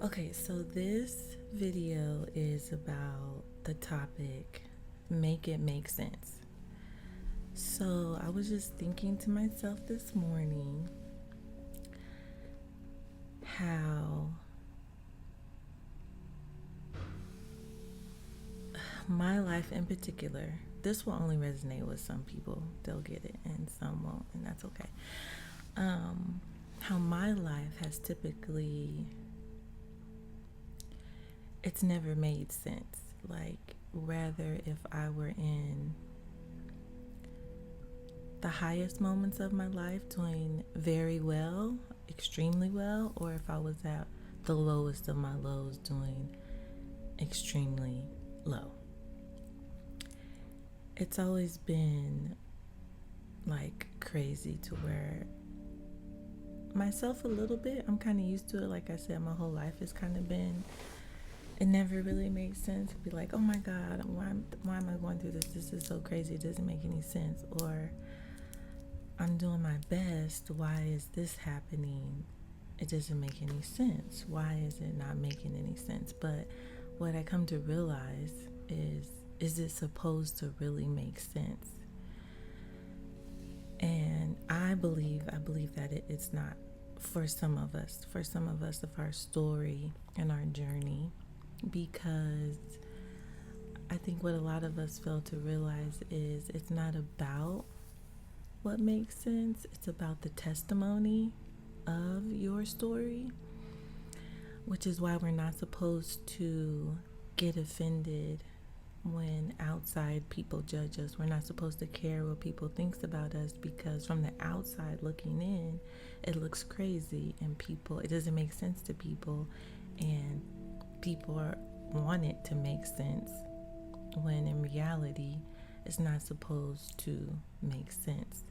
Okay, so this video is about the topic make it make sense. So I was just thinking to myself this morning how my life in particular, this will only resonate with some people, they'll get it, and some won't, and that's okay. How my life has typically, it's never made sense. Like, rather if I were in the highest moments of my life doing very well, extremely well, or if I was at the lowest of my lows doing extremely low. It's always been like crazy to where myself a little bit, I'm kind of used to it. Like I said, my whole life has kind of been, it never really made sense to be like, oh my God, why am I going through this? This is so crazy. It doesn't make any sense. Or I'm doing my best. Why is this happening? It doesn't make any sense. Why is it not making any sense? But what I come to realize is it supposed to really make sense? And I believe that it's not for some of us of our story and our journey, because I think what a lot of us fail to realize is it's not about what makes sense, it's about the testimony of your story, which is why we're not supposed to get offended when outside people judge us. We're not supposed to care what people thinks about us, because from the outside looking in, it looks crazy and it doesn't make sense to people, and people want it to make sense when in reality it's not supposed to make sense.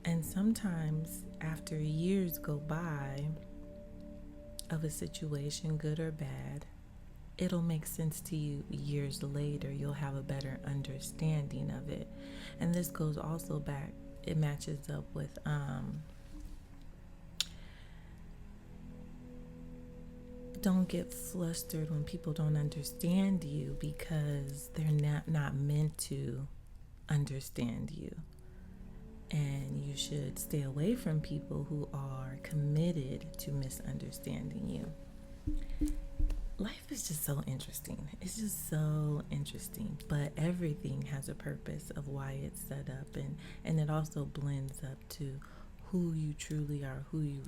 And sometimes after years go by of a situation, good or bad, it'll make sense to you years later. You'll have a better understanding of it. And this goes also back, it matches up with don't get flustered when people don't understand you, because they're not meant to understand you. And you should stay away from people who are committed to misunderstanding you. Life is just so interesting. It's just so interesting. But everything has a purpose of why it's set up, and it also blends up to who you truly are, who you really